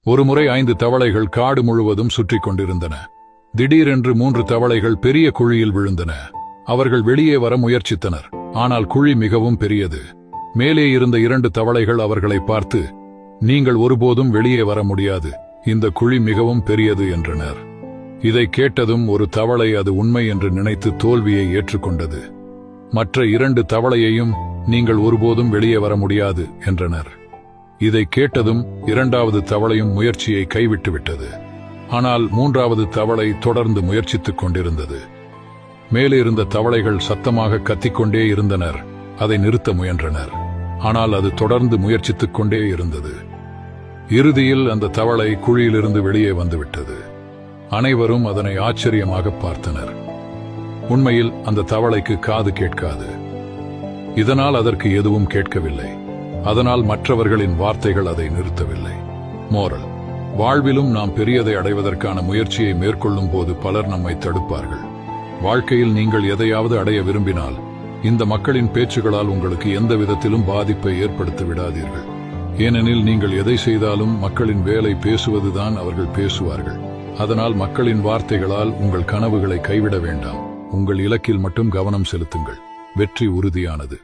ஒருமுறை 5 தவளைகள் காடு முழுவதும் சுற்றிக் கொண்டிருந்தன. திடீரென்று 3 தவளைகள் பெரிய குழியில் விழுந்தன. அவர்கள் வெளியே வர முயற்சித்தனர். ஆனால் குழி மிகவும் பெரியது. மேலே இருந்த 2 தவளைகள் அவர்களை பார்த்து, நீங்கள் ஒருபோதும் வெளியே வர முடியாது, இந்த குழி மிகவும் பெரியது என்றனர். இதை கேட்டதும் ஒரு தவளை அது உண்மை என்று நினைத்து தோல்வியை ஏற்றுக்கொண்டது. மற்ற 2 தவளையையும் நீங்கள் ஒருபோதும் வெளியே வர முடியாது என்றனர். இதை கேட்டதும் 2வது தவளையும் முயற்சியை கைவிட்டுவிட்டது. ஆனால் 3வது தவளை தொடர்ந்து முயற்சித்துக் கொண்டிருந்தது. மேலே இருந்த தவளைகள் சத்தமாக கத்திக்கொண்டே இருந்தனர். அதை நிறுத்த முயன்றனர். ஆனால் அது தொடர்ந்து முயற்சித்துக் கொண்டே இருந்தது. இறுதியில் அந்த தவளை குழியிலிருந்து வெளியே வந்துவிட்டது. அனைவரும் அதனை ஆச்சரியமாக பார்த்தனர். உண்மையில் அந்த தவளைக்கு காது கேட்காது. இதனால் அதற்கு எதுவும் கேட்கவில்லை. அதனால் மற்றவர்களின் வார்த்தைகள் அதை நிறுத்தவில்லை. மோரல்: வாழ்விலும் நாம் பெரியதை அடைவதற்கான முயற்சியை மேற்கொள்ளும் போது பலர் நம்மை தடுப்பார்கள். வாழ்க்கையில் நீங்கள் எதையாவது அடைய விரும்பினால் இந்த மக்களின் பேச்சுகளால் உங்களுக்கு எந்த விதத்திலும் பாதிப்பை ஏற்படுத்த விடாதீர்கள். ஏனெனில் நீங்கள் எதை செய்தாலும் மக்களின் வேலை பேசுவதுதான் அவர்கள் பேசுவார்கள். அதனால் மக்களின் வார்த்தைகளால் உங்கள் கனவுகளை கைவிட வேண்டாம். உங்கள் இலக்கில் மட்டும் கவனம் செலுத்துங்கள். வெற்றி உறுதியானது.